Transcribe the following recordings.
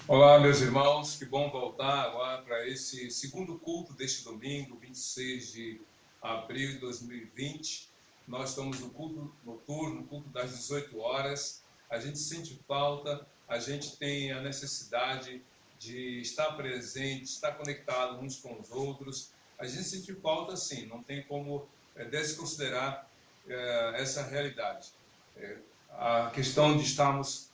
Olá, meus irmãos, que bom voltar agora para esse segundo culto deste domingo, 26 de abril de 2020. Nós estamos no culto noturno, culto das 18 horas. A gente sente falta, a gente tem a necessidade de estar presente, estar conectado uns com os outros. A gente sente falta, sim, não tem como desconsiderar essa realidade. A questão de estarmos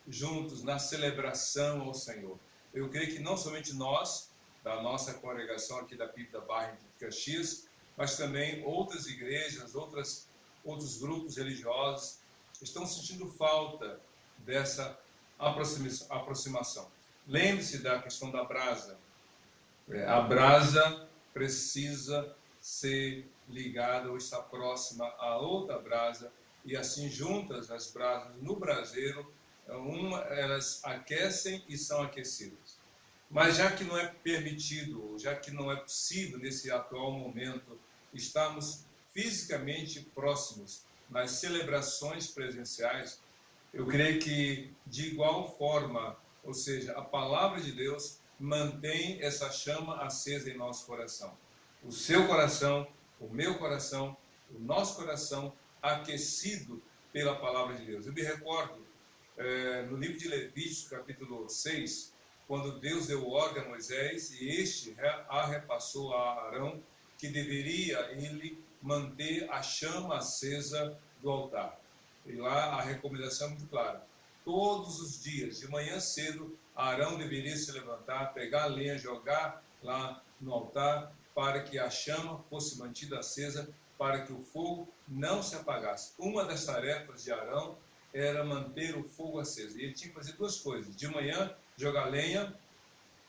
juntos na celebração ao Senhor. Eu creio que não somente nós, da nossa congregação aqui da PIB da Barra de Caxias, mas também outras igrejas, outros grupos religiosos estão sentindo falta dessa aproximação. Lembre-se da questão da brasa. A brasa precisa ser ligada ou estar próxima a outra brasa, e assim juntas as brasas no braseiro, elas aquecem e são aquecidas. Mas já que não é permitido, já que não é possível nesse atual momento estarmos fisicamente próximos nas celebrações presenciais, eu creio que de igual forma, ou seja, a palavra de Deus mantém essa chama acesa em nosso coração. O seu coração, o meu coração, o nosso coração aquecido pela palavra de Deus. Eu me recordo no livro de Levítico, capítulo 6, quando Deus deu ordem a Moisés e este a repassou a Arão, que deveria ele manter a chama acesa do altar. E lá a recomendação é muito clara. Todos os dias, de manhã cedo, Arão deveria se levantar, pegar a lenha, jogar lá no altar, para que a chama fosse mantida acesa, para que o fogo não se apagasse. Uma das tarefas de Arão era manter o fogo aceso. E ele tinha que fazer duas coisas. De manhã, jogar lenha,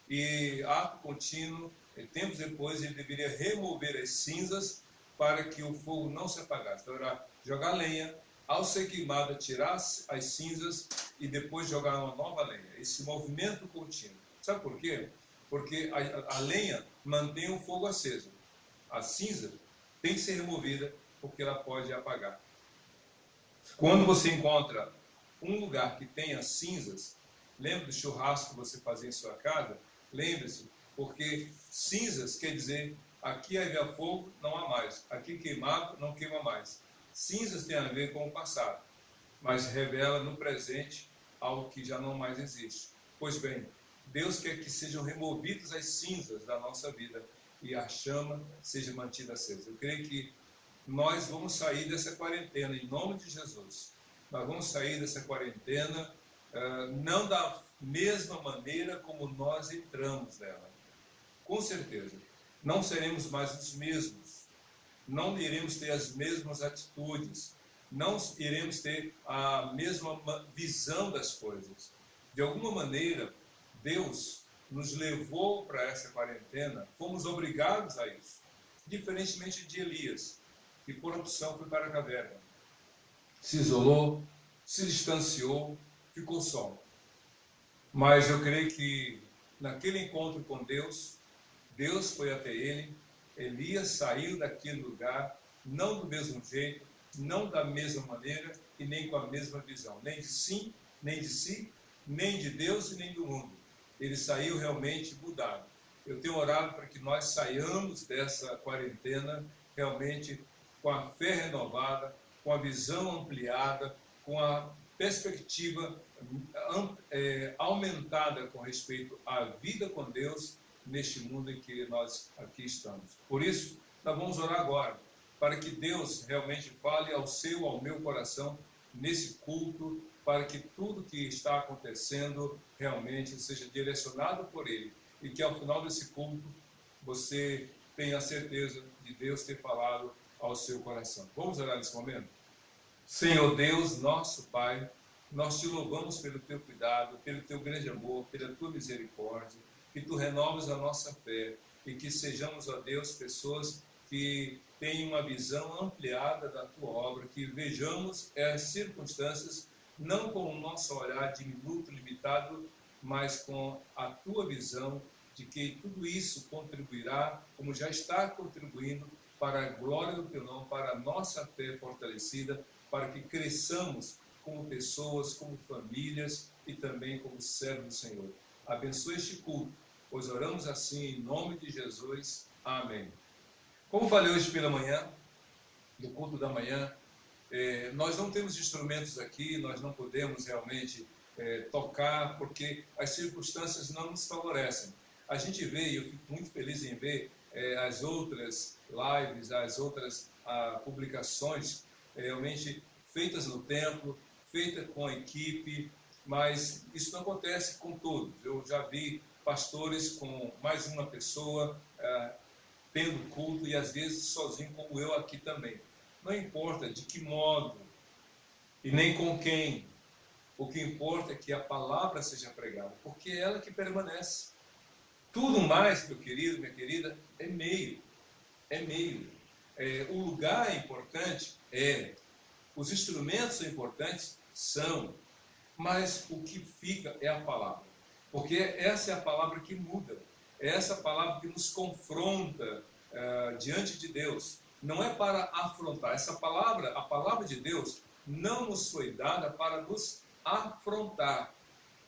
e ato contínuo, tempos depois, ele deveria remover as cinzas para que o fogo não se apagasse. Então era jogar lenha, ao ser queimada, tirar as cinzas e depois jogar uma nova lenha. Esse movimento contínuo. Sabe por quê? Porque a lenha mantém o fogo aceso. A cinza tem que ser removida porque ela pode apagar. Quando você encontra um lugar que tenha cinzas, lembra do churrasco que você fazia em sua casa? Lembre-se, porque cinzas quer dizer aqui havia fogo, não há mais. Aqui queimado, não queima mais. Cinzas tem a ver com o passado, mas revela no presente algo que já não mais existe. Pois bem, Deus quer que sejam removidas as cinzas da nossa vida e a chama seja mantida acesa. Eu creio que nós vamos sair dessa quarentena, em nome de Jesus. Nós vamos sair dessa quarentena não da mesma maneira como nós entramos nela. Com certeza. Não seremos mais os mesmos. Não iremos ter as mesmas atitudes. Não iremos ter a mesma visão das coisas. De alguma maneira, Deus nos levou para essa quarentena, fomos obrigados a isso. Diferentemente de Elias, que por opção foi para a caverna. Se isolou, se distanciou, ficou só. Mas eu creio que naquele encontro com Deus, Deus foi até ele, Elias saiu daquele lugar, não do mesmo jeito, não da mesma maneira e nem com a mesma visão. Nem de sim, nem de si, nem de Deus e nem do mundo. Ele saiu realmente mudado. Eu tenho orado para que nós saiamos dessa quarentena realmente com a fé renovada, com a visão ampliada, com a perspectiva aumentada com respeito à vida com Deus neste mundo em que nós aqui estamos. Por isso, nós vamos orar agora, para que Deus realmente fale ao seu, ao meu coração, nesse culto, para que tudo que está acontecendo realmente seja direcionado por Ele, e que ao final desse culto, você tenha a certeza de Deus ter falado ao seu coração. Vamos orar nesse momento? Senhor Deus, nosso Pai, nós te louvamos pelo teu cuidado, pelo teu grande amor, pela tua misericórdia, que tu renoves a nossa fé e que sejamos, ó Deus, pessoas que tenham uma visão ampliada da tua obra, que vejamos as circunstâncias não com o nosso olhar diminuto, limitado, mas com a tua visão de que tudo isso contribuirá, como já está contribuindo, para a glória do teu nome, para a nossa fé fortalecida, para que cresçamos como pessoas, como famílias e também como servos do Senhor. abençoe este culto, pois oramos assim em nome de Jesus. Amém. Como falei hoje pela manhã, no culto da manhã, nós não temos instrumentos aqui, nós não podemos realmente tocar, porque as circunstâncias não nos favorecem. A gente vê, e eu fico muito feliz em ver, as outras lives, as outras publicações realmente feitas no templo, feitas com a equipe, mas isso não acontece com todos. Eu já vi pastores com mais uma pessoa tendo culto e às vezes sozinho, como eu aqui também. Não importa de que modo e nem com quem, o que importa é que a palavra seja pregada, porque é ela que permanece. Tudo mais, meu querido, minha querida, é meio. O lugar é importante, os instrumentos são importantes, são, mas o que fica é a palavra, porque essa é a palavra que muda, é essa palavra que nos confronta diante de Deus. Não é para afrontar. Essa palavra, a palavra de Deus, não nos foi dada para nos afrontar,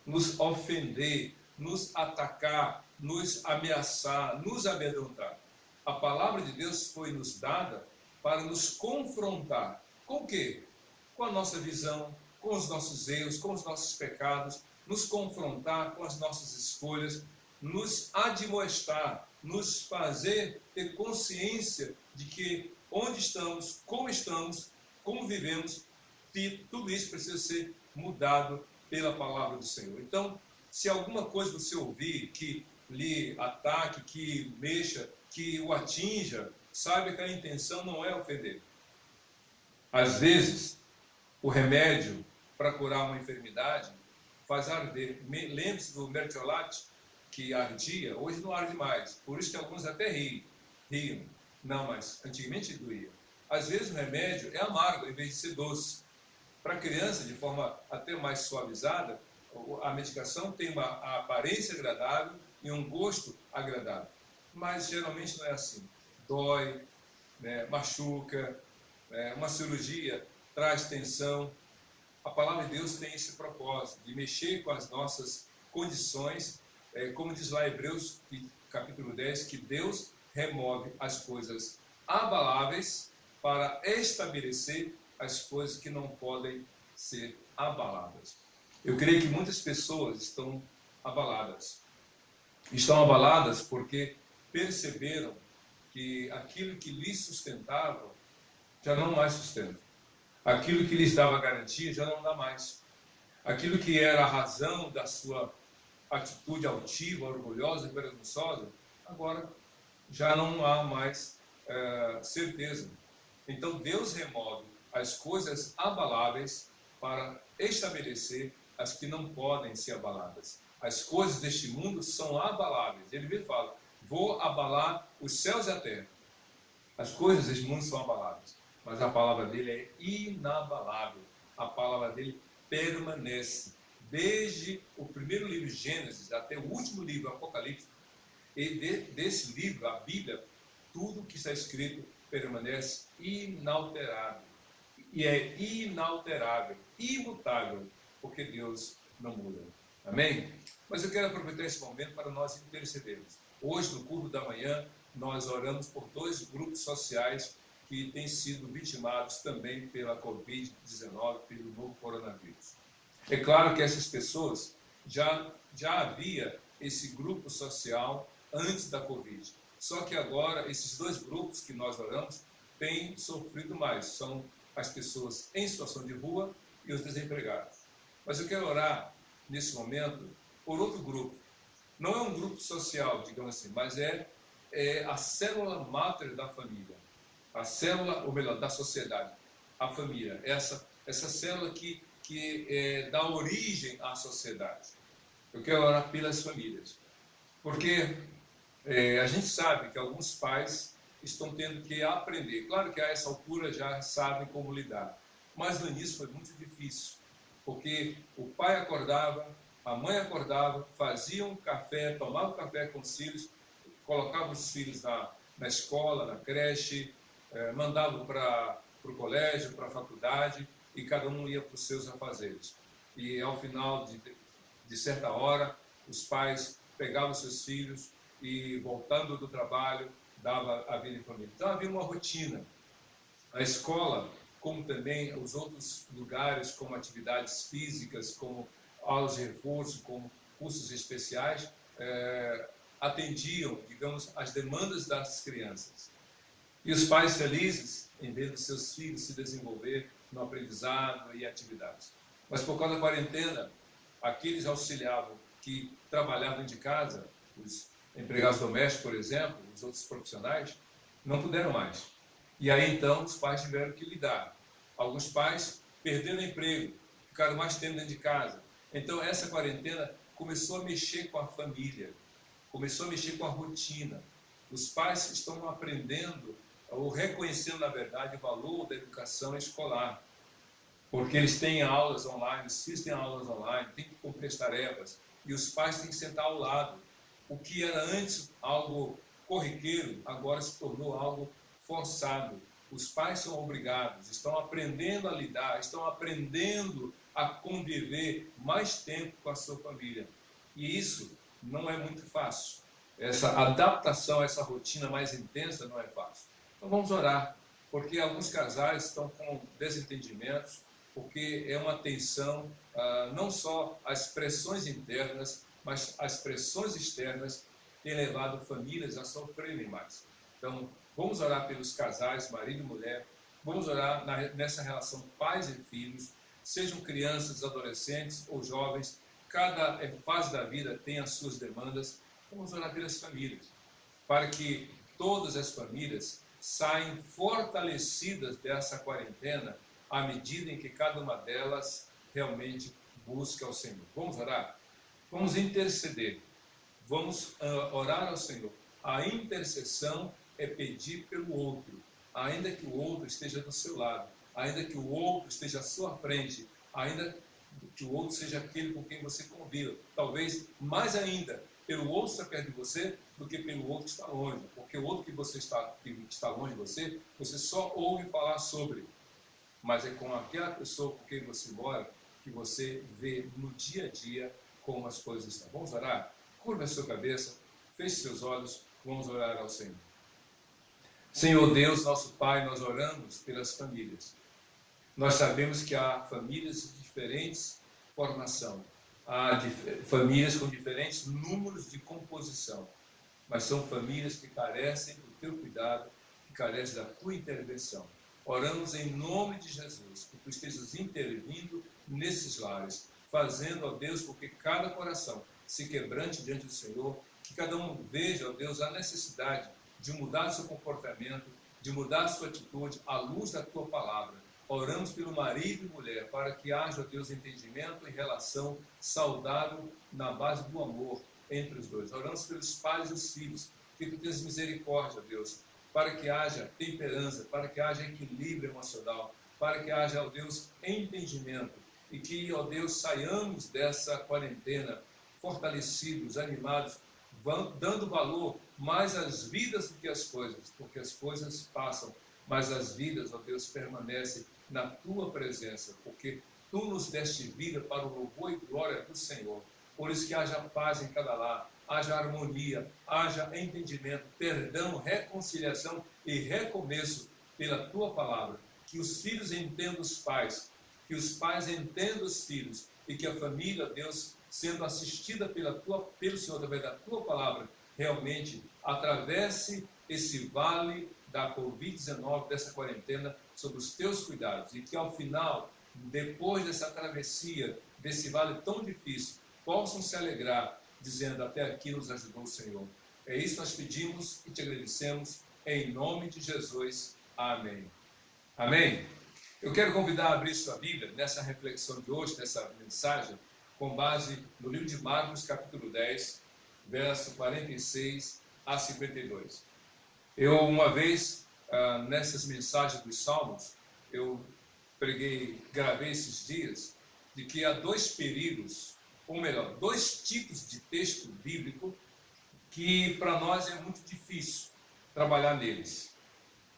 nos ofender, nos atacar, nos ameaçar, nos amedrontar. A palavra de Deus foi nos dada para nos confrontar. Com o quê? Com a nossa visão, com os nossos erros, com os nossos pecados, nos confrontar com as nossas escolhas, nos admoestar, nos fazer ter consciência de que onde estamos, como vivemos, tudo isso precisa ser mudado pela palavra do Senhor. Então, se alguma coisa você ouvir que lhe ataque, que mexa, que o atinja, saiba que a intenção não é ofender. Às vezes, o remédio para curar uma enfermidade faz arder. Lembre-se do mertiolate, que ardia, hoje não arde mais. Por isso que alguns até riam. Não, mas antigamente doía. Às vezes o remédio é amargo, em vez de ser doce. Para a criança, de forma até mais suavizada, a medicação tem uma aparência agradável e um gosto agradável. Mas geralmente não é assim. Dói, né, machuca, uma cirurgia traz tensão. A palavra de Deus tem esse propósito de mexer com as nossas condições, como diz lá Hebreus, capítulo 10, que Deus remove as coisas abaláveis para estabelecer as coisas que não podem ser abaladas. Eu creio que muitas pessoas estão abaladas. Estão abaladas porque perceberam que aquilo que lhes sustentava já não mais sustenta. Aquilo que lhes dava garantia já não dá mais. Aquilo que era a razão da sua atitude altiva, orgulhosa, vergonhosa, agora já não há mais certeza. Então Deus remove as coisas abaláveis para estabelecer as que não podem ser abaladas. As coisas deste mundo são abaláveis. Ele mesmo fala, vou abalar os céus e a terra. As coisas deste mundo são abaláveis, mas a palavra dele é inabalável. A palavra dele permanece. Desde o primeiro livro de Gênesis até o último livro, Apocalipse, e desse livro, a Bíblia, tudo que está escrito permanece inalterável. E é inalterável, imutável, porque Deus não muda. Amém? Mas eu quero aproveitar esse momento para nós intercedermos. Hoje, no culto da manhã, nós oramos por 2 grupos sociais que têm sido vitimados também pela Covid-19, pelo novo coronavírus. É claro que essas pessoas já havia esse grupo social antes da Covid. Só que agora, esses 2 grupos que nós oramos têm sofrido mais. São as pessoas em situação de rua e os desempregados. Mas eu quero orar, nesse momento, por outro grupo. Não é um grupo social, digamos assim, mas é a célula máter da família. A célula, ou melhor, da sociedade. A família. Essa célula que dá origem à sociedade. Eu quero orar pelas famílias. Porque a gente sabe que alguns pais estão tendo que aprender. Claro que a essa altura já sabem como lidar. Mas no início foi muito difícil. Porque o pai acordava, a mãe acordava, faziam café, tomavam café com os filhos, colocavam os filhos na escola, na creche, mandavam para o colégio, para a faculdade, e cada um ia para os seus afazeres. E ao final de certa hora, os pais pegavam seus filhos e, voltando do trabalho, dava a vida em família. Então havia uma rotina. A escola, como também os outros lugares, como atividades físicas, como aulas de reforço, como cursos especiais, atendiam, digamos, as demandas das crianças. E os pais felizes em ver os seus filhos se desenvolver no aprendizado e atividades. Mas por causa da quarentena, aqueles auxiliavam que trabalhavam de casa, os empregados domésticos, por exemplo, os outros profissionais, não puderam mais. E aí então os pais tiveram que lidar. Alguns pais perderam emprego, ficaram mais tempo dentro de casa. Então essa quarentena começou a mexer com a família, começou a mexer com a rotina. Os pais estão aprendendo ou reconhecendo, na verdade, o valor da educação escolar. Porque eles têm aulas online, os filhos têm aulas online, têm que cumprir as tarefas, e os pais têm que sentar ao lado. O que era antes algo corriqueiro, agora se tornou algo forçado. Os pais são obrigados, estão aprendendo a lidar, estão aprendendo a conviver mais tempo com a sua família. E isso não é muito fácil. Essa adaptação a essa rotina mais intensa não é fácil. Então vamos orar, porque alguns casais estão com desentendimentos, porque é uma tensão, não só as pressões internas, mas as pressões externas têm levado famílias a sofrerem mais. Então, vamos orar pelos casais, marido e mulher, vamos orar nessa relação pais e filhos, sejam crianças, adolescentes ou jovens, cada fase da vida tem as suas demandas. Vamos orar pelas famílias, para que todas as famílias saiam fortalecidas dessa quarentena, à medida em que cada uma delas realmente busca ao Senhor. Vamos orar? Vamos interceder. Vamos orar ao Senhor. A intercessão é pedir pelo outro, ainda que o outro esteja do seu lado, ainda que o outro esteja à sua frente, ainda que o outro seja aquele com quem você convive. Talvez mais ainda, pelo outro estar perto de você do que pelo outro que está longe. Porque o outro que está longe de você, você só ouve falar sobre. Mas é com aquela pessoa com quem você mora que você vê no dia a dia como as coisas estão. Vamos orar? Curva a sua cabeça, feche seus olhos, vamos orar ao Senhor. Senhor Deus, nosso Pai, nós oramos pelas famílias. Nós sabemos que há famílias de diferentes formação, há famílias com diferentes números de composição, mas são famílias que carecem do teu cuidado, que carecem da tua intervenção. Oramos em nome de Jesus, que tu estejas intervindo nesses lares, fazendo, ó Deus, com que cada coração se quebrante diante do Senhor, que cada um veja, ó Deus, a necessidade de mudar seu comportamento, de mudar sua atitude à luz da tua palavra. Oramos pelo marido e mulher, para que haja, ó Deus, entendimento e relação saudável na base do amor entre os dois. Oramos pelos pais e os filhos, que tu tenhas misericórdia, ó Deus, para que haja temperança, para que haja equilíbrio emocional, para que haja, ó Deus, entendimento, e que, ó Deus, saiamos dessa quarentena fortalecidos, animados, dando valor mais às vidas do que às coisas, porque as coisas passam, mas as vidas, ó Deus, permanecem na tua presença, porque tu nos deste vida para o louvor e glória do Senhor. Por isso que haja paz em cada lar, haja harmonia, haja entendimento, perdão, reconciliação e recomeço pela tua palavra. Que os filhos entendam os pais, que os pais entendam os filhos, e que a família, Deus, sendo assistida pelo Senhor através da tua palavra, realmente atravesse esse vale da Covid-19, dessa quarentena, sob os teus cuidados, e que ao final, depois dessa travessia, desse vale tão difícil, possam se alegrar, dizendo: até aqui nos ajudou o Senhor. É isso que nós pedimos e te agradecemos, em nome de Jesus. Amém. Amém. Eu quero convidar a abrir sua Bíblia nessa reflexão de hoje, nessa mensagem, com base no livro de Marcos, capítulo 10, verso 46 a 52. Eu, uma vez, nessas mensagens dos Salmos, eu gravei esses dias, de que há dois perigos, ou melhor, dois tipos de texto bíblico que para nós é muito difícil trabalhar neles.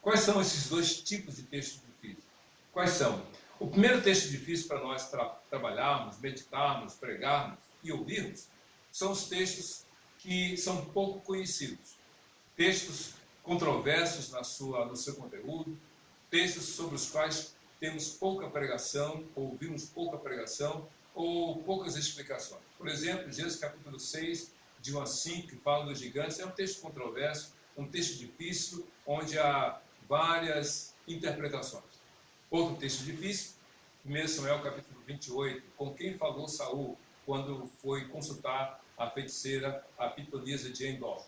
Quais são esses dois tipos de texto difíceis? Quais são? O primeiro texto difícil para nós trabalharmos, meditarmos, pregarmos e ouvirmos são os textos que são pouco conhecidos. Textos controversos no seu conteúdo, textos sobre os quais temos pouca pregação, ouvimos pouca pregação, ou poucas explicações. Por exemplo, Gênesis capítulo 6, de 1 a 5, que fala dos gigantes, é um texto controverso, um texto difícil, onde há várias interpretações. Outro texto difícil, 1 Samuel capítulo 28, com quem falou Saul quando foi consultar a feiticeira, a pitonisa de Endor.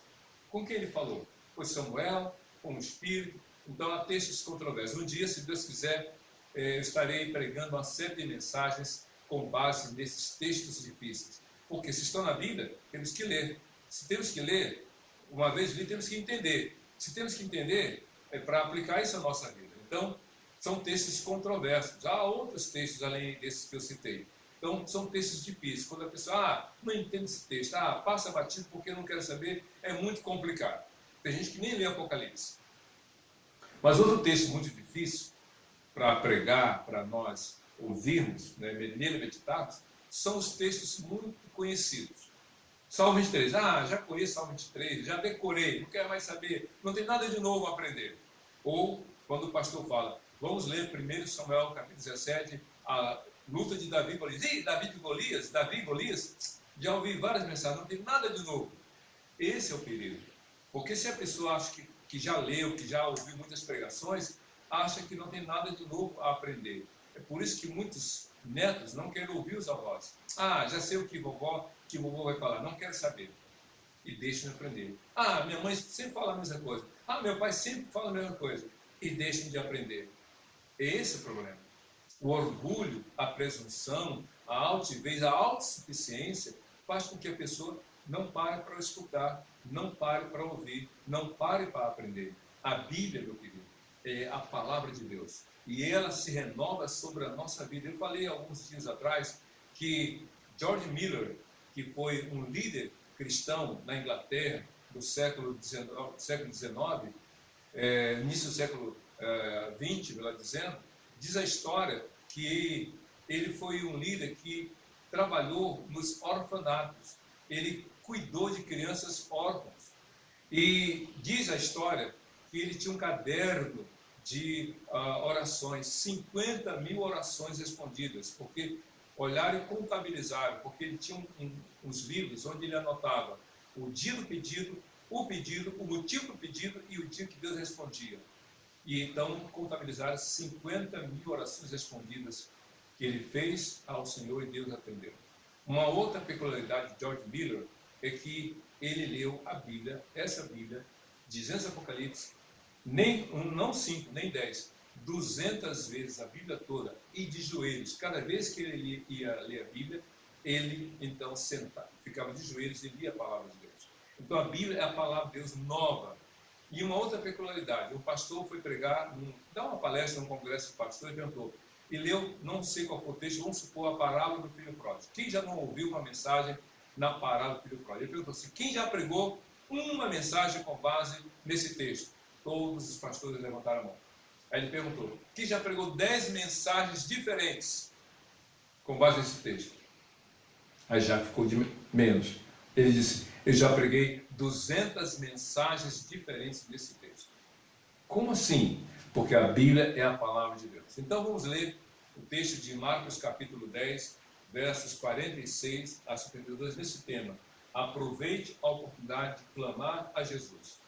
Com quem ele falou? Foi Samuel, com o Espírito. Então há textos controversos. Um dia, se Deus quiser, eu estarei pregando uma série de mensagens com base nesses textos difíceis. Porque se estão na Bíblia, temos que ler. Se temos que ler, uma vez lido, temos que entender. Se temos que entender, é para aplicar isso à nossa vida. Então, são textos controversos. Há outros textos além desses que eu citei. Então, são textos difíceis. Quando a pessoa, não entende esse texto, passa batido porque não quer saber, é muito complicado. Tem gente que nem lê Apocalipse. Mas outro texto muito difícil para pregar, para nós ouvirmos, nele meditarmos, são os textos muito conhecidos. Salmo 23, já conheço Salmo 23, já decorei, não quero mais saber, não tem nada de novo a aprender. Ou, quando o pastor fala, vamos ler 1 Samuel capítulo 17, a luta de Davi e Golias. Davi e Golias, já ouvi várias mensagens, não tem nada de novo. Esse é o perigo. Porque se a pessoa acha que já leu, que já ouviu muitas pregações, acha que não tem nada de novo a aprender. É por isso que muitos netos não querem ouvir os avós. Já sei o que vovó vai falar, não quero saber. E deixam de aprender. Minha mãe sempre fala a mesma coisa. Meu pai sempre fala a mesma coisa. E deixam de aprender. Esse é o problema. O orgulho, a presunção, a altivez, a autossuficiência faz com que a pessoa não pare para escutar, não pare para ouvir, não pare para aprender. A Bíblia, meu querido, é a palavra de Deus. E ela se renova sobre a nossa vida. Eu falei alguns dias atrás que George Miller, que foi um líder cristão na Inglaterra do século XIX, início do século XX, melhor dizendo, diz a história que ele foi um líder que trabalhou nos orfanatos. Ele cuidou de crianças órfãs. E diz a história que ele tinha um caderno de orações, 50.000 orações respondidas, porque olharam e contabilizaram, porque ele tinha uns livros onde ele anotava o dia do pedido, o motivo do pedido e o dia que Deus respondia. E então contabilizaram 50.000 orações respondidas que ele fez ao Senhor e Deus atendeu. Uma outra peculiaridade de George Miller é que ele leu a Bíblia, essa Bíblia, de Gênesis e Apocalipse, não 5, nem 10, 200 vezes a Bíblia toda, e de joelhos. Cada vez que ele ia ler a Bíblia, ele então sentava, ficava de joelhos e lia a palavra de Deus. Então a Bíblia é a palavra de Deus nova. E uma outra peculiaridade, o pastor foi pregar, dar uma palestra num congresso de pastor e perguntou, e leu, não sei qual foi o texto, vamos supor, a parábola do filho pródigo. Quem já não ouviu uma mensagem na parábola do filho pródigo? Ele perguntou assim, quem já pregou uma mensagem com base nesse texto? Todos os pastores levantaram a mão. Aí ele perguntou, quem já pregou 10 mensagens diferentes com base nesse texto? Aí já ficou de menos. Ele disse, eu já preguei 200 mensagens diferentes desse texto. Como assim? Porque a Bíblia é a palavra de Deus. Então vamos ler o texto de Marcos capítulo 10, versos 46 a 52, nesse tema. Aproveite a oportunidade de clamar a Jesus.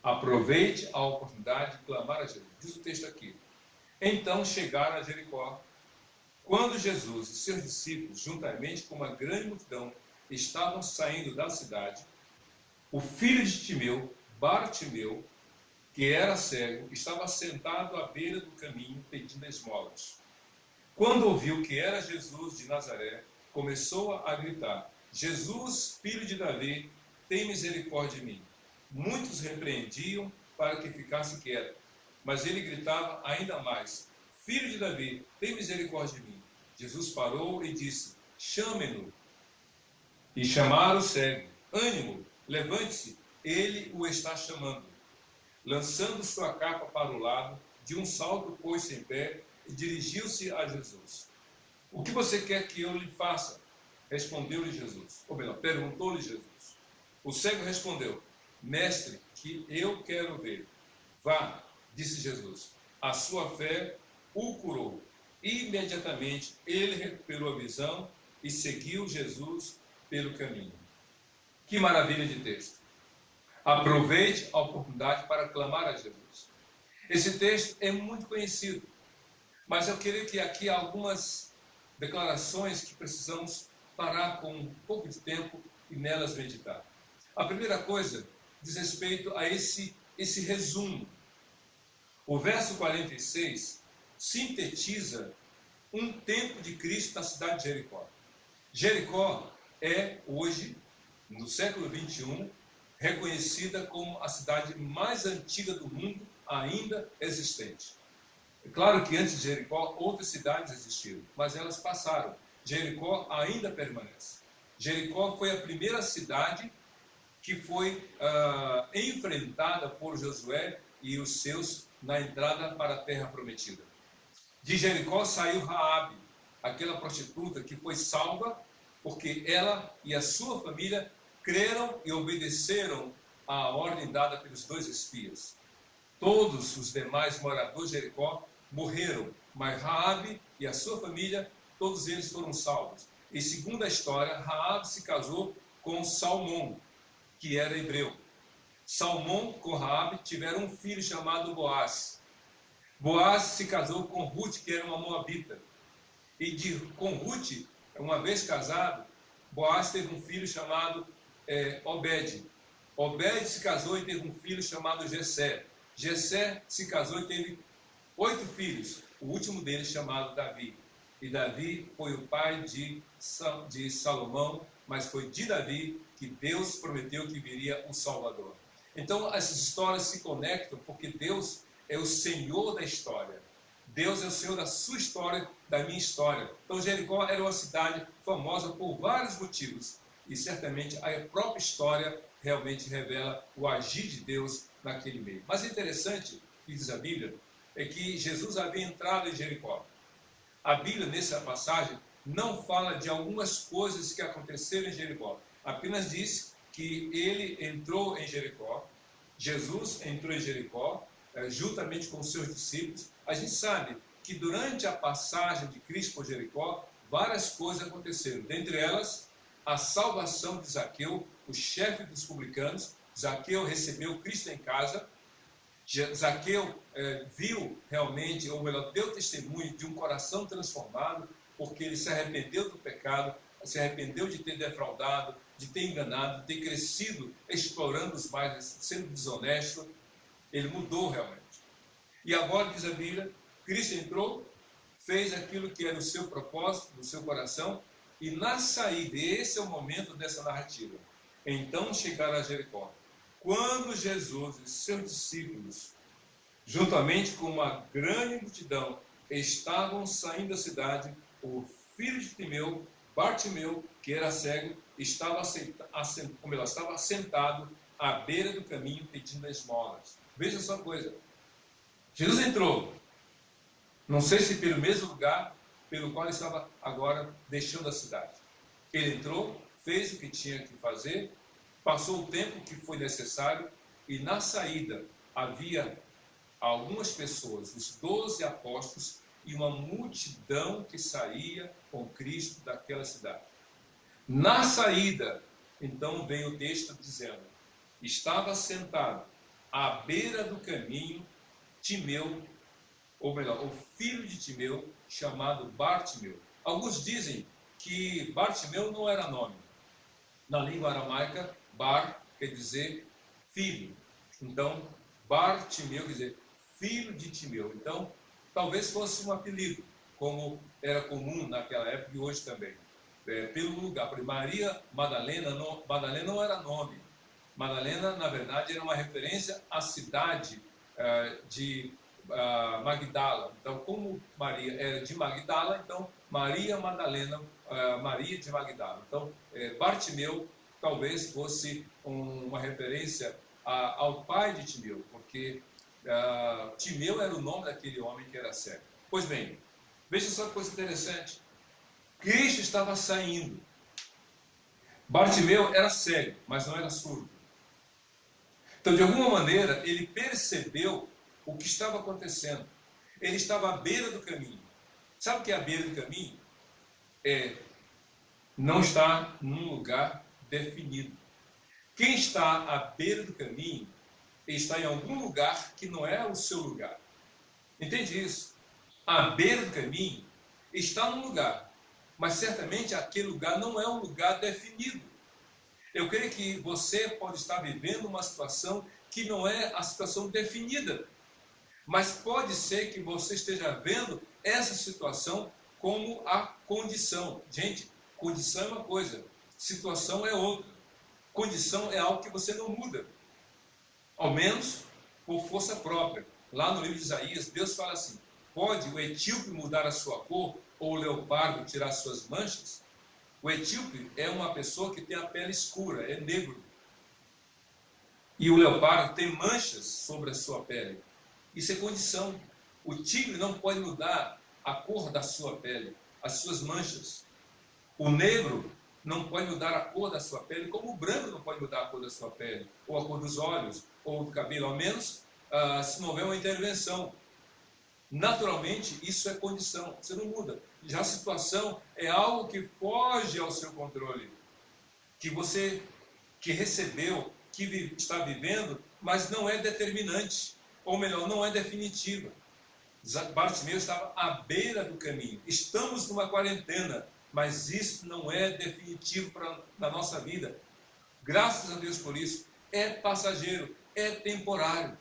Aproveite a oportunidade de clamar a Jesus. Diz o texto aqui. Então chegaram a Jericó. Quando Jesus e seus discípulos, juntamente com uma grande multidão, estavam saindo da cidade, o filho de Timeu, Bartimeu, que era cego, estava sentado à beira do caminho pedindo esmolas. Quando ouviu que era Jesus de Nazaré, começou a gritar, Jesus, filho de Davi, tem misericórdia de mim. Muitos repreendiam para que ficasse quieto, mas ele gritava ainda mais, filho de Davi, tem misericórdia de mim. Jesus parou e disse, chame-no. E chamaram o cego, ânimo, levante-se, ele o está chamando. Lançando sua capa para o lado, de um salto pôs-se em pé e dirigiu-se a Jesus. O que você quer que eu lhe faça? Respondeu-lhe Jesus, ou melhor, perguntou-lhe Jesus. O cego respondeu, mestre, que eu quero ver. Vá, disse Jesus, a sua fé o curou. Imediatamente ele recuperou a visão e seguiu Jesus pelo caminho. Que maravilha de texto! Aproveite a oportunidade para clamar a Jesus. Esse texto é muito conhecido, mas eu queria que aqui há algumas declarações que precisamos parar com um pouco de tempo e nelas meditar. A primeira coisa diz respeito a esse resumo. O verso 46 sintetiza um tempo de Cristo na cidade de Jericó. Jericó é hoje, no século 21, reconhecida como a cidade mais antiga do mundo ainda existente. É claro que antes de Jericó outras cidades existiram, mas elas passaram. Jericó ainda permanece. Jericó foi a primeira cidade que foi enfrentada por Josué e os seus na entrada para a terra prometida. De Jericó saiu Raabe, aquela prostituta que foi salva porque ela e a sua família creram e obedeceram à ordem dada pelos dois espias. Todos os demais moradores de Jericó morreram, mas Raabe e a sua família, todos eles foram salvos. E segundo a história, Raabe se casou com Salmão, que era hebreu. Salmão com Raabe tiveram um filho chamado Boaz. Boaz se casou com Ruth, que era uma moabita. E com Ruth, uma vez casado, Boaz teve um filho chamado Obed. Obed se casou e teve um filho chamado Jessé. Jessé se casou e teve 8 filhos, o último deles chamado Davi. E Davi foi o pai de Salomão, mas foi de Davi que Deus prometeu que viria um Salvador. Então essas histórias se conectam porque Deus é o Senhor da história. Deus é o Senhor da sua história, da minha história. Então Jericó era uma cidade famosa por vários motivos. E certamente a própria história realmente revela o agir de Deus naquele meio. Mas é interessante, que diz a Bíblia, é que Jesus havia entrado em Jericó. A Bíblia, nessa passagem, não fala de algumas coisas que aconteceram em Jericó. Apenas diz que ele entrou em Jericó, Jesus entrou em Jericó, juntamente com os seus discípulos. A gente sabe que durante a passagem de Cristo por Jericó, várias coisas aconteceram. Dentre elas, a salvação de Zaqueu, o chefe dos publicanos. Zaqueu recebeu Cristo em casa. Zaqueu viu realmente, ou melhor, deu testemunho de um coração transformado, porque ele se arrependeu do pecado, se arrependeu de ter defraudado, de ter enganado, de ter crescido explorando os mais, sendo desonesto. Ele mudou realmente. E agora, diz a Bíblia, Cristo entrou, fez aquilo que era o seu propósito, no seu coração, e na saída, esse é o momento dessa narrativa. Então chegaram a Jericó. Quando Jesus e seus discípulos, juntamente com uma grande multidão, estavam saindo da cidade, o filho de Timeu, Bartimeu, que era cego, estava sentado à beira do caminho pedindo esmolas. Veja só uma coisa. Jesus entrou, não sei se pelo mesmo lugar pelo qual ele estava agora deixando a cidade. Ele entrou, fez o que tinha que fazer, passou o tempo que foi necessário e na saída havia algumas pessoas, os 12 apóstolos e uma multidão que saía com Cristo daquela cidade. Na saída, então vem o texto dizendo, estava sentado à beira do caminho Timeu, ou melhor, o filho de Timeu, chamado Bartimeu. Alguns dizem que Bartimeu não era nome. Na língua aramaica, Bar quer dizer filho. Então, Bartimeu quer dizer filho de Timeu. Então, talvez fosse um apelido, como era comum naquela época e hoje também. Pelo lugar, porque Maria Madalena não era nome. Madalena, na verdade, era uma referência à cidade de Magdala. Então, como Maria era de Magdala, então Maria Madalena, Maria de Magdala. Então, Bartimeu talvez fosse uma referência ao pai de Timeu, porque Timeu era o nome daquele homem que era cego. Pois bem, veja só que coisa interessante. Cristo estava saindo. Bartimeu era cego, mas não era surdo. Então, de alguma maneira, ele percebeu o que estava acontecendo. Ele estava à beira do caminho. Sabe o que é a beira do caminho? É não estar num lugar definido. Quem está à beira do caminho está em algum lugar que não é o seu lugar. Entende isso? À beira do caminho está num lugar, mas certamente aquele lugar não é um lugar definido. Eu creio que você pode estar vivendo uma situação que não é a situação definida, mas pode ser que você esteja vendo essa situação como a condição. Gente, condição é uma coisa, situação é outra. Condição é algo que você não muda, ao menos por força própria. Lá no livro de Isaías, Deus fala assim: pode o etíope mudar a sua cor ou o leopardo tirar suas manchas? O etíope é uma pessoa que tem a pele escura, é negro. E o leopardo tem manchas sobre a sua pele. Isso é condição. O tigre não pode mudar a cor da sua pele, as suas manchas. O negro não pode mudar a cor da sua pele, como o branco não pode mudar a cor da sua pele, ou a cor dos olhos, ou do cabelo, ao menos se não houver uma intervenção. Naturalmente, isso é condição, você não muda. Já a situação é algo que foge ao seu controle, que você que recebeu, que está vivendo, mas não é determinante, ou melhor, não é definitiva. Bartimeu estava à beira do caminho. Estamos numa quarentena, mas isso não é definitivo na nossa vida. Graças a Deus por isso. É passageiro, é temporário.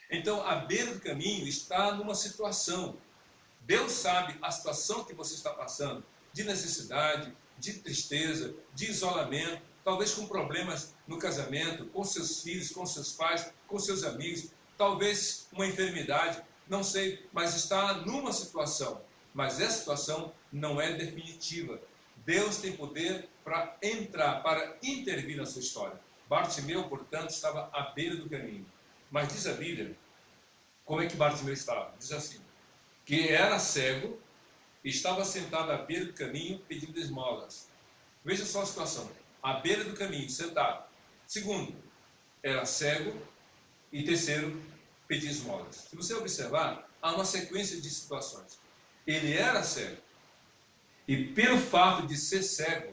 Então, à beira do caminho está numa situação. Deus sabe a situação que você está passando, de necessidade, de tristeza, de isolamento, talvez com problemas no casamento, com seus filhos, com seus pais, com seus amigos, talvez uma enfermidade, não sei, mas está numa situação. Mas essa situação não é definitiva. Deus tem poder para entrar, para intervir na sua história. Bartimeu, portanto, estava à beira do caminho. Mas diz a Bíblia, como é que Bartimeu estava? Diz assim, que era cego, estava sentado à beira do caminho pedindo esmolas. Veja só a situação. À beira do caminho, sentado. Segundo, era cego. E terceiro, pedir esmolas. Se você observar, há uma sequência de situações. Ele era cego. E pelo fato de ser cego,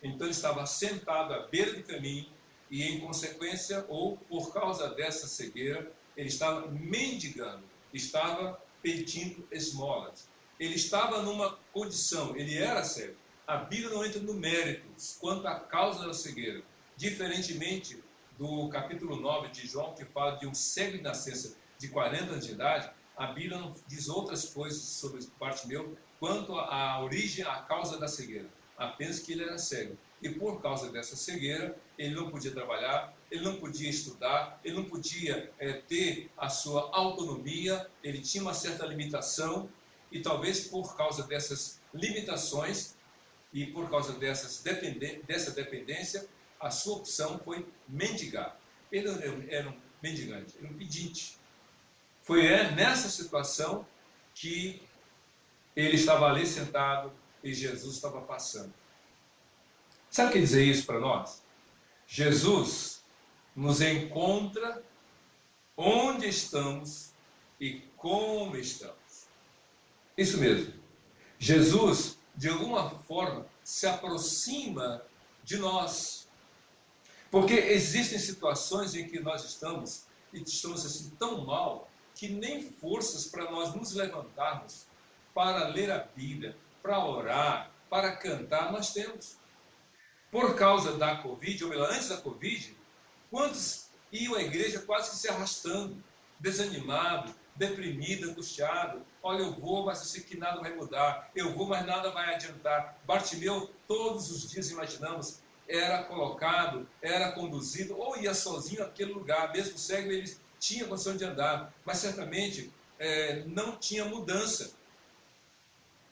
então ele estava sentado à beira do caminho e em consequência, ou por causa dessa cegueira, ele estava mendigando, estava pedindo esmolas. Ele estava numa condição, ele era cego. A Bíblia não entra no mérito quanto à causa da cegueira. Diferentemente do capítulo 9 de João, que fala de um cego de nascença de 40 anos de idade, a Bíblia não diz outras coisas sobre Bartimeu quanto à origem, à causa da cegueira. Apenas que ele era cego. E por causa dessa cegueira, ele não podia trabalhar, ele não podia estudar, ele não podia ter a sua autonomia, ele tinha uma certa limitação, e talvez por causa dessas limitações e por causa dessa dependência, a sua opção foi mendigar. Ele era um mendigante, era um pedinte. Foi nessa situação que ele estava ali sentado e Jesus estava passando. Sabe o que dizer isso para nós? Jesus nos encontra onde estamos e como estamos. Isso mesmo. Jesus, de alguma forma, se aproxima de nós. Porque existem situações em que nós estamos, e estamos assim tão mal, que nem forças para nós nos levantarmos, para ler a Bíblia, para orar, para cantar, nós temos. Por causa da Covid, ou melhor, antes da Covid, quantos iam à igreja quase que se arrastando, desanimado, deprimido, angustiado? Olha, eu vou, mas eu sei que nada vai mudar. Eu vou, mas nada vai adiantar. Bartimeu, todos os dias, imaginamos, era colocado, era conduzido, ou ia sozinho àquele lugar. Mesmo cego, ele tinha condição de andar, mas certamente não tinha mudança.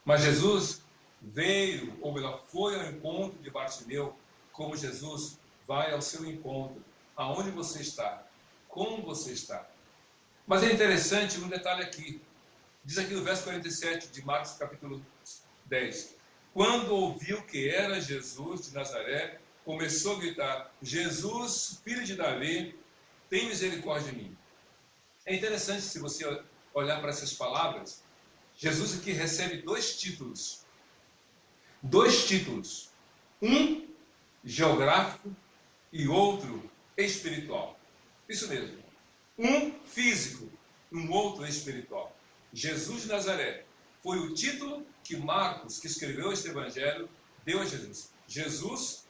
Mas Jesus veio, ou melhor, foi ao encontro de Bartimeu, como Jesus vai ao seu encontro, aonde você está, como você está. Mas é interessante um detalhe aqui, diz aqui no verso 47 de Marcos capítulo 10, quando ouviu que era Jesus de Nazaré, começou a gritar: Jesus, filho de Davi, tem misericórdia de mim. É interessante, se você olhar para essas palavras, Jesus aqui recebe dois títulos. Dois títulos. Um geográfico e outro espiritual. Isso mesmo. Um físico, um outro espiritual. Jesus de Nazaré foi o título que Marcos, que escreveu este evangelho, deu a Jesus. Jesus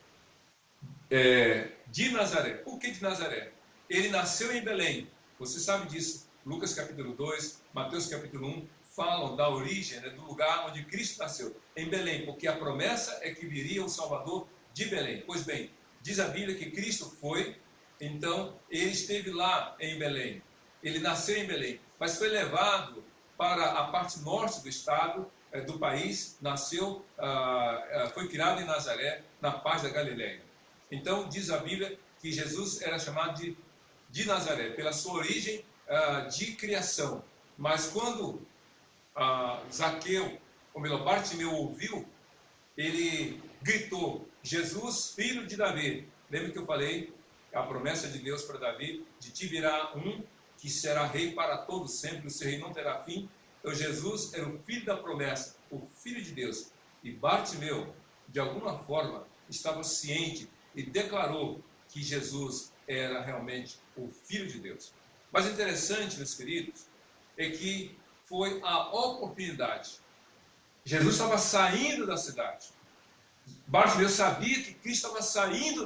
de Nazaré. Por que de Nazaré? Ele nasceu em Belém. Você sabe disso. Lucas capítulo 2, Mateus capítulo 1, falam da origem, né, do lugar onde Cristo nasceu, em Belém, porque a promessa é que viria o Salvador de Belém. Pois bem, diz a Bíblia que Cristo foi, então ele esteve lá em Belém. Ele nasceu em Belém, mas foi levado para a parte norte do estado, do país, nasceu, foi criado em Nazaré, na parte da Galileia. Então diz a Bíblia que Jesus era chamado de Nazaré, pela sua origem de criação. Mas quando Zaqueu, ou melhor, Bartimeu ouviu, ele gritou: Jesus, filho de Davi. Lembra que eu falei a promessa de Deus para Davi: de ti virá um que será rei para todos sempre, o seu rei não terá fim. Então Jesus era o filho da promessa, o filho de Deus. E Bartimeu, de alguma forma, estava ciente e declarou que Jesus era realmente o filho de Deus. Mas interessante, meus queridos, é que foi a oportunidade. Jesus estava saindo da cidade. Bartimeu sabia que Cristo estava saindo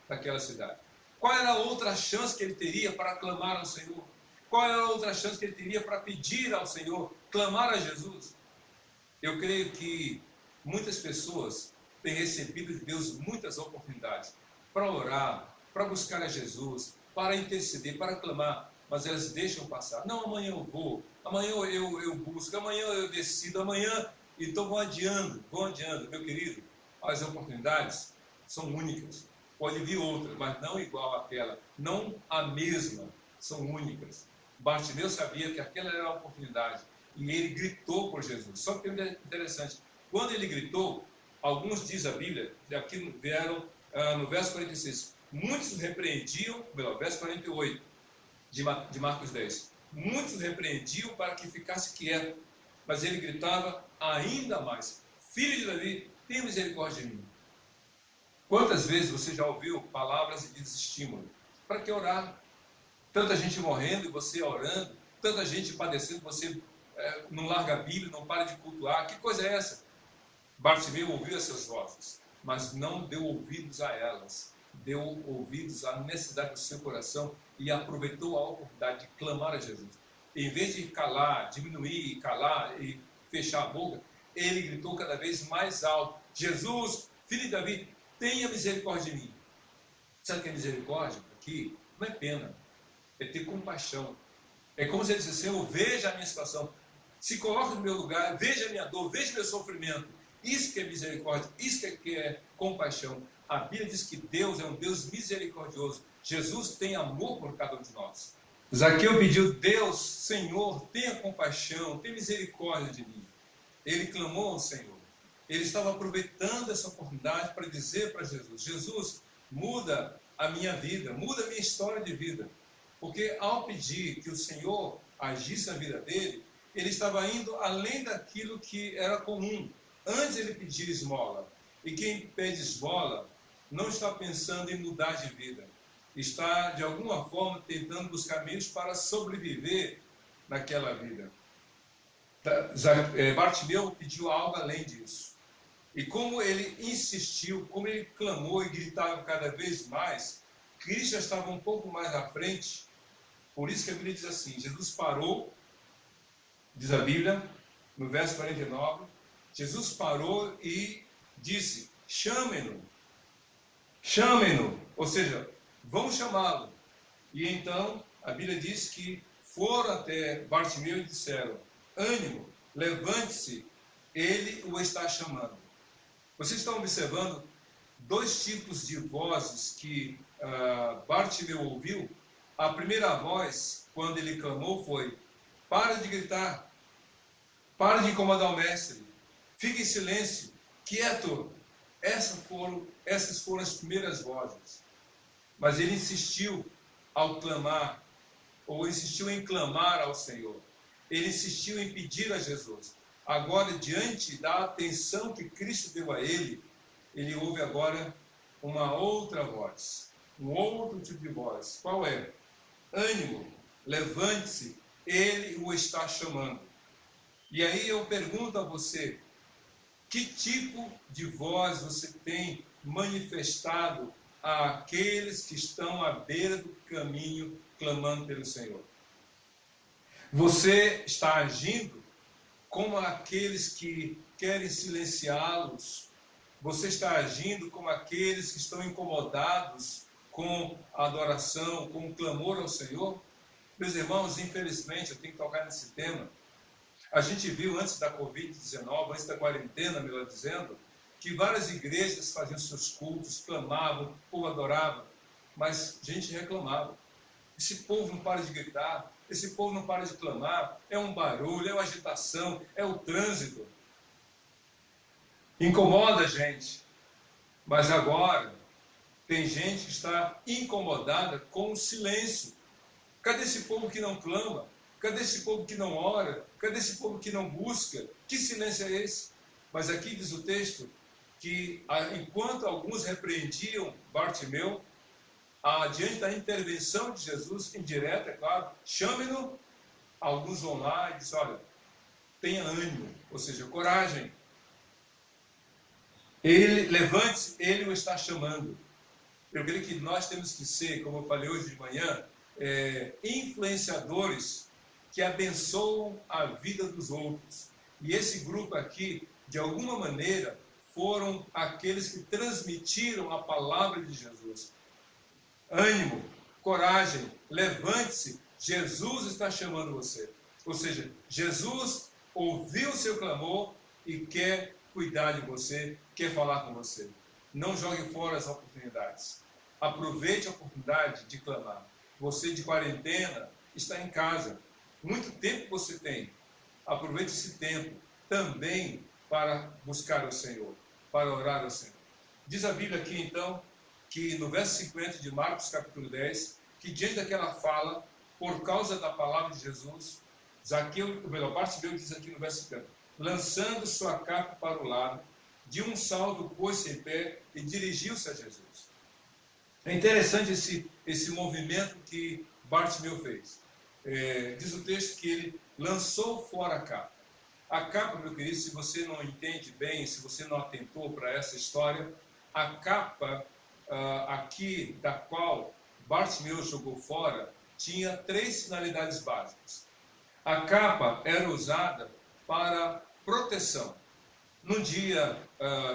daquela cidade. Qual era a outra chance que ele teria para clamar ao Senhor? Qual era a outra chance que ele teria para pedir ao Senhor, clamar a Jesus? Eu creio que muitas pessoas têm recebido de Deus muitas oportunidades para orar, para buscar a Jesus, para interceder, para clamar, mas elas deixam passar. Não, amanhã eu vou, amanhã eu busco, amanhã eu decido, amanhã, então vão adiando, meu querido. As oportunidades são únicas. Pode vir outra, mas não igual àquela, não a mesma, são únicas. Bartimeu sabia que aquela era a oportunidade e ele gritou por Jesus. Só que é interessante, quando ele gritou, alguns diz a Bíblia, aqui vieram no verso 46, muitos repreendiam, verso 48 de Marcos 10, muitos repreendiam para que ficasse quieto, mas ele gritava ainda mais: filho de Davi, tenha misericórdia de mim. Quantas vezes você já ouviu palavras de desestímulo? Para que orar? Tanta gente morrendo e você orando, tanta gente padecendo, você não larga a Bíblia, não para de cultuar. Que coisa é essa? Bartimeu ouviu essas vozes, mas não deu ouvidos a elas. Deu ouvidos à necessidade do seu coração e aproveitou a oportunidade de clamar a Jesus. Em vez de calar, diminuir, calar e fechar a boca, ele gritou cada vez mais alto: Jesus, filho de Davi, tenha misericórdia de mim. Sabe o que é misericórdia? Aqui não é pena, é ter compaixão. É como se ele dissesse: Senhor, veja a minha situação, se coloque no meu lugar, veja a minha dor, veja o meu sofrimento. Isso que é misericórdia, isso que é compaixão. A Bíblia diz que Deus é um Deus misericordioso. Jesus tem amor por cada um de nós. Zaqueu pediu: Deus, Senhor, tenha compaixão, tenha misericórdia de mim. Ele clamou ao Senhor. Ele estava aproveitando essa oportunidade para dizer para Jesus: Jesus, muda a minha vida, muda a minha história de vida. Porque ao pedir que o Senhor agisse na vida dele, ele estava indo além daquilo que era comum. Antes ele pedia esmola. E quem pede esmola não está pensando em mudar de vida. Está, de alguma forma, tentando buscar meios para sobreviver naquela vida. Bartimeu pediu algo além disso. E como ele insistiu, como ele clamou e gritava cada vez mais, Cristo já estava um pouco mais à frente. Por isso que a Bíblia diz assim: Jesus parou, diz a Bíblia, no verso 49, Jesus parou e disse: chamem-no, chamem-no, ou seja, vamos chamá-lo. E então a Bíblia diz que foram até Bartimeu e disseram: ânimo, levante-se, ele o está chamando. Vocês estão observando dois tipos de vozes que Bartimeu ouviu. A primeira voz, quando ele clamou, foi: para de gritar, para de incomodar o mestre, fique em silêncio, quieto. Essas foram as primeiras vozes. Mas ele insistiu ao clamar, ou insistiu em clamar ao Senhor. Ele insistiu em pedir a Jesus. Agora, diante da atenção que Cristo deu a ele ouve agora uma outra voz, um outro tipo de voz. Qual é? Ânimo, levante-se, ele o está chamando. E aí eu pergunto a você, que tipo de voz você tem manifestado àqueles que estão à beira do caminho clamando pelo Senhor? Você está agindo como aqueles que querem silenciá-los? Você está agindo como aqueles que estão incomodados com a adoração, com o clamor ao Senhor? Meus irmãos, infelizmente, eu tenho que tocar nesse tema. A gente viu antes da Covid-19, antes da quarentena, melhor dizendo, que várias igrejas faziam seus cultos, clamavam, o povo adorava, mas gente reclamava. Esse povo não para de gritar, esse povo não para de clamar, é um barulho, é uma agitação, é o trânsito. Incomoda a gente, mas agora tem gente que está incomodada com o silêncio. Cadê esse povo que não clama? Cadê esse povo que não ora? Cadê esse povo que não busca? Que silêncio é esse? Mas aqui diz o texto que enquanto alguns repreendiam Bartimeu, diante da intervenção de Jesus, indireta, é claro, chame-no, alguns vão lá e dizem, olha, tenha ânimo, ou seja, coragem. Levante-se, ele o está chamando. Eu creio que nós temos que ser, como eu falei hoje de manhã, influenciadores que abençoam a vida dos outros. E esse grupo aqui, de alguma maneira, foram aqueles que transmitiram a palavra de Jesus. Ânimo, coragem, levante-se, Jesus está chamando você. Ou seja, Jesus ouviu o seu clamor e quer cuidar de você, quer falar com você. Não jogue fora as oportunidades. Aproveite a oportunidade de clamar. Você de quarentena está em casa. Muito tempo você tem. Aproveite esse tempo também para buscar o Senhor, para orar ao Senhor. Diz a Bíblia aqui então, que no verso 50 de Marcos capítulo 10, que diante daquela fala, por causa da palavra de Jesus, Bartimeu diz aqui no verso 50, lançando sua capa para o lado, de um salto pôs-se em pé e dirigiu-se a Jesus. É interessante esse movimento que Bartimeu fez. Diz o texto que ele lançou fora a capa. A capa, meu querido, se você não entende bem, se você não atentou para essa história, a capa aqui da qual Bartimeu jogou fora tinha 3 finalidades básicas. A capa era usada para proteção. Num dia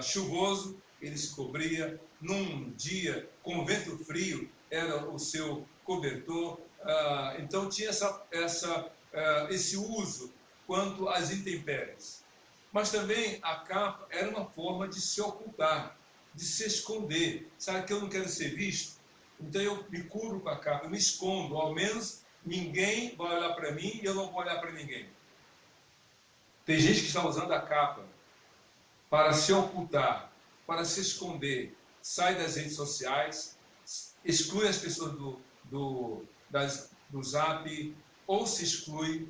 chuvoso, ele se cobria. Num dia com vento frio, era o seu cobertor. Então tinha esse uso quanto às intempéries. Mas também a capa era uma forma de se ocultar, de se esconder. Sabe que eu não quero ser visto? Então eu me cubro com a capa, eu me escondo. Ao menos ninguém vai olhar para mim e eu não vou olhar para ninguém. Tem gente que está usando a capa para se ocultar, para se esconder. Sai das redes sociais, exclui as pessoas do Zap, ou se exclui,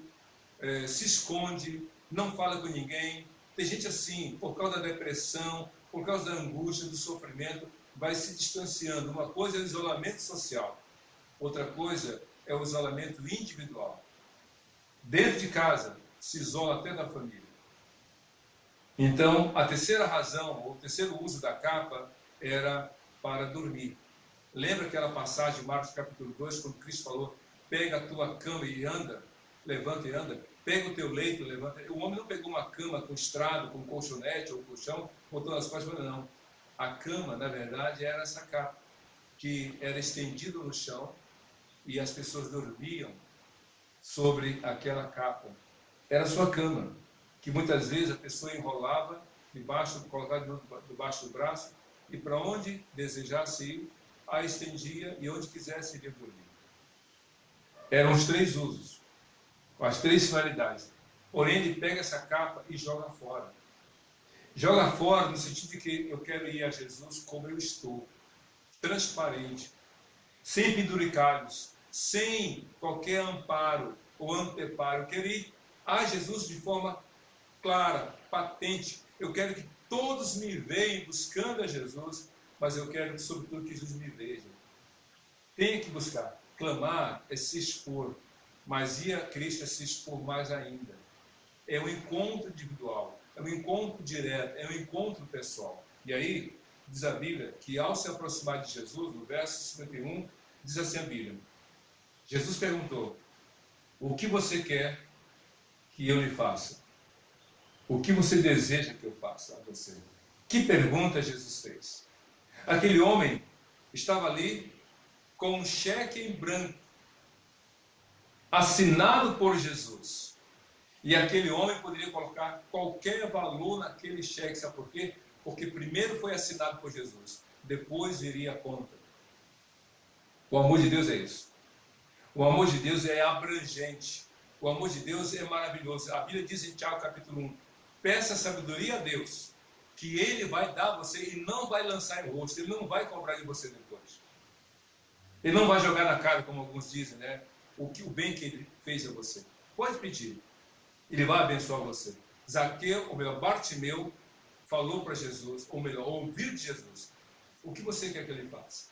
se esconde, não fala com ninguém. Tem gente assim, por causa da depressão, por causa da angústia, do sofrimento, vai se distanciando. Uma coisa é o isolamento social, outra coisa é o isolamento individual. Dentro de casa, se isola até da família. Então, a terceira razão, ou o terceiro uso da capa, era para dormir. Lembra aquela passagem de Marcos capítulo 2, quando Cristo falou, pega a tua cama e anda, levanta e anda, pega o teu leito, levanta. O homem não pegou uma cama com estrado, com colchonete ou colchão, botou nas costas, não. A cama, na verdade, era essa capa, que era estendida no chão e as pessoas dormiam sobre aquela capa. Era a sua cama, que muitas vezes a pessoa enrolava colocava debaixo do braço e para onde desejasse ir, a estendia e onde quisesse ir dormir. Eram os 3 usos, com as 3 finalidades. Porém, ele pega essa capa e joga fora. Joga fora no sentido de que eu quero ir a Jesus como eu estou, transparente, sem penduricalhos, sem qualquer amparo ou anteparo. Eu quero ir a Jesus de forma clara, patente. Eu quero que todos me vejam buscando a Jesus, mas eu quero, sobretudo, que Jesus me veja. Tem que buscar. Clamar é se expor, mas ir a Cristo é se expor mais ainda. É um encontro individual, é um encontro direto, é um encontro pessoal. E aí, diz a Bíblia, que ao se aproximar de Jesus, no verso 51, diz assim a Bíblia: Jesus perguntou: o que você quer que eu lhe faça? O que você deseja que eu faça a você? Que pergunta Jesus fez? Aquele homem estava ali com um cheque em branco, assinado por Jesus. E aquele homem poderia colocar qualquer valor naquele cheque. Sabe por quê? Porque primeiro foi assinado por Jesus, depois viria a conta. O amor de Deus é isso. O amor de Deus é abrangente. O amor de Deus é maravilhoso. A Bíblia diz em Tiago capítulo 1, peça sabedoria a Deus, que Ele vai dar a você e não vai lançar em rosto. Ele não vai cobrar de você depois. Ele não vai jogar na cara, como alguns dizem, né? O bem que Ele fez a você. Pode pedir. Ele vai abençoar você. Zaqueu, ou melhor, Bartimeu, falou para Jesus, ou melhor, ouviu de Jesus: o que você quer que Ele faça?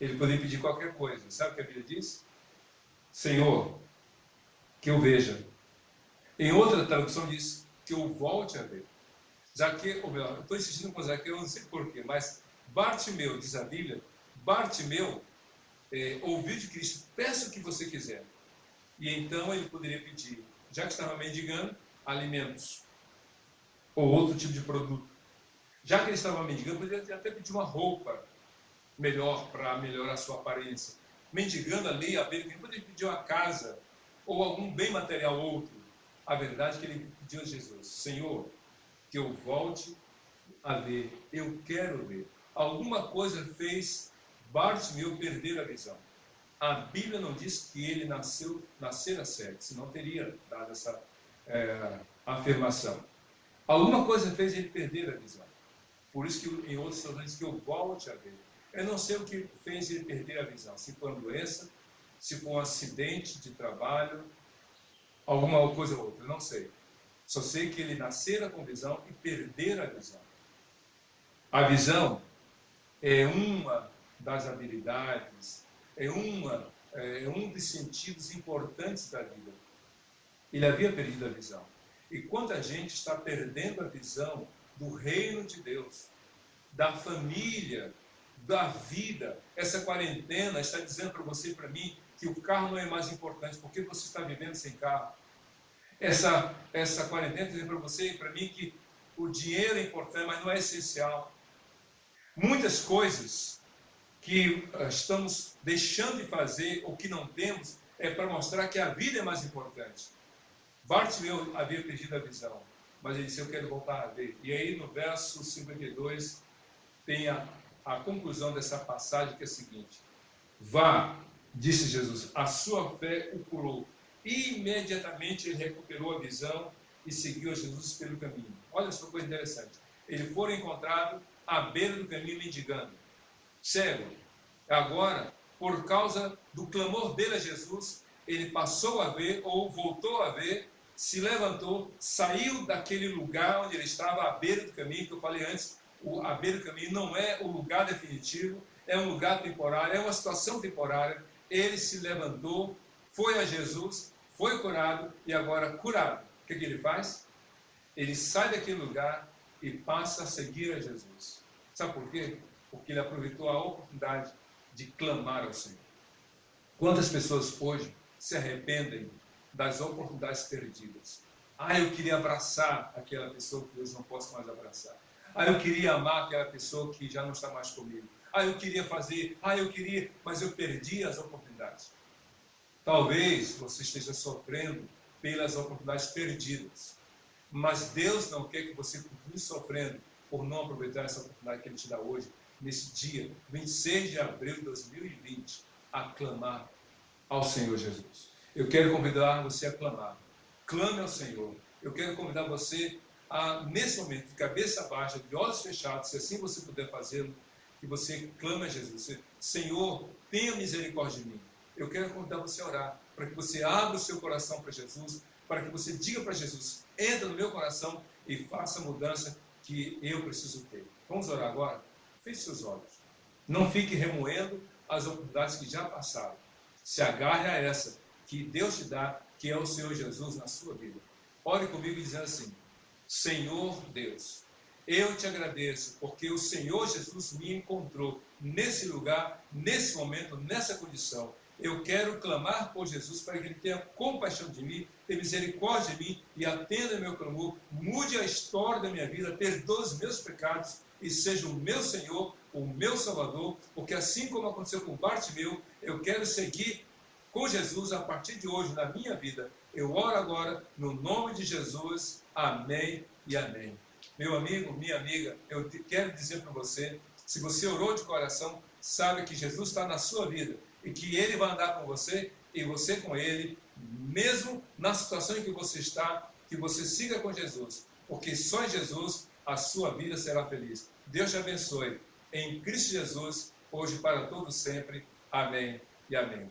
Ele poderia pedir qualquer coisa. Sabe o que a Bíblia diz? Senhor, que eu veja. Em outra tradução diz que eu volte a ver. Zaqueu, ou melhor, eu estou insistindo com Zaqueu, eu não sei porquê, mas Bartimeu, diz a Bíblia, Bartimeu ouviu de Cristo: peça o que você quiser. E então ele poderia pedir, já que estava mendigando, alimentos ou outro tipo de produto. Já que ele estava mendigando, poderia até pedir uma roupa melhor para melhorar a sua aparência. Mendigando ali, ele poderia pedir uma casa ou algum bem material outro. A verdade é que ele pediu a Jesus: Senhor, que eu volte a ver, eu quero ver. Alguma coisa fez Bartimeu perder a visão. A Bíblia não diz que ele nascera cego, senão teria dado essa afirmação. Alguma coisa fez ele perder a visão. Por isso que em outros traduções diz que eu volte a ver. Eu não sei o que fez ele perder a visão. Se foi uma doença, se foi um acidente de trabalho, alguma coisa ou outra, eu não sei. Só sei que ele nascera com visão e perder a visão. A visão é uma das habilidades, é um dos sentidos importantes da vida. Ele havia perdido a visão. E quanta gente está perdendo a visão do reino de Deus, da família, da vida. Essa quarentena está dizendo para você e para mim que o carro não é mais importante, porque você está vivendo sem carro. Essa quarentena está dizendo para você e para mim que o dinheiro é importante, mas não é essencial. Muitas coisas que estamos deixando de fazer ou que não temos é para mostrar que a vida é mais importante. Bartimeu havia perdido a visão, mas ele disse: eu quero voltar a ver. E aí no verso 52 tem a conclusão dessa passagem, que é a seguinte: vá, disse Jesus, a sua fé o curou. E imediatamente ele recuperou a visão e seguiu a Jesus pelo caminho. Olha só que coisa interessante. Ele foi encontrado à beira do caminho mendigando, cego. Agora, por causa do clamor dele a Jesus, ele passou a ver, ou voltou a ver, se levantou, saiu daquele lugar onde ele estava, à beira do caminho, que eu falei antes. A beira do caminho não é o lugar definitivo, é um lugar temporário, é uma situação temporária. Ele se levantou, foi a Jesus, foi curado, e agora curado, o que ele faz? Ele sai daquele lugar e passa a seguir a Jesus. Sabe por quê? Porque ele aproveitou a oportunidade de clamar ao Senhor. Quantas pessoas hoje se arrependem das oportunidades perdidas? Eu queria abraçar aquela pessoa que hoje não posso mais abraçar. Eu queria amar aquela pessoa que já não está mais comigo. Eu queria fazer, mas eu perdi as oportunidades. Talvez você esteja sofrendo pelas oportunidades perdidas, mas Deus não quer que você continue sofrendo por não aproveitar essa oportunidade que Ele te dá hoje, nesse dia, 26 de abril de 2020, a clamar ao Senhor Jesus. Eu quero convidar você a clamar. Clame ao Senhor. Eu quero convidar você nesse momento, de cabeça baixa, de olhos fechados, se assim você puder fazê-lo, que você clame a Jesus. Senhor, tenha misericórdia de mim. Eu quero convidar você a orar, para que você abra o seu coração para Jesus, para que você diga para Jesus, entra no meu coração e faça a mudança que eu preciso ter. Vamos orar agora? Feche seus olhos. Não fique remoendo as oportunidades que já passaram. Se agarre a essa que Deus te dá, que é o Senhor Jesus na sua vida. Ore comigo dizendo assim: Senhor Deus, eu te agradeço porque o Senhor Jesus me encontrou nesse lugar, nesse momento, nessa condição. Eu quero clamar por Jesus para que Ele tenha compaixão de mim, tenha misericórdia de mim e atenda meu clamor, mude a história da minha vida, perdoe os meus pecados e seja o meu Senhor, o meu Salvador, porque assim como aconteceu com Bartimeu, eu quero seguir com Jesus a partir de hoje na minha vida. Eu oro agora no nome de Jesus. Amém e amém. Meu amigo, minha amiga, eu quero dizer para você, se você orou de coração, sabe que Jesus está na sua vida e que Ele vai andar com você e você com Ele, mesmo na situação em que você está, que você siga com Jesus, porque só em Jesus a sua vida será feliz. Deus te abençoe. Em Cristo Jesus, hoje para todos sempre. Amém e amém.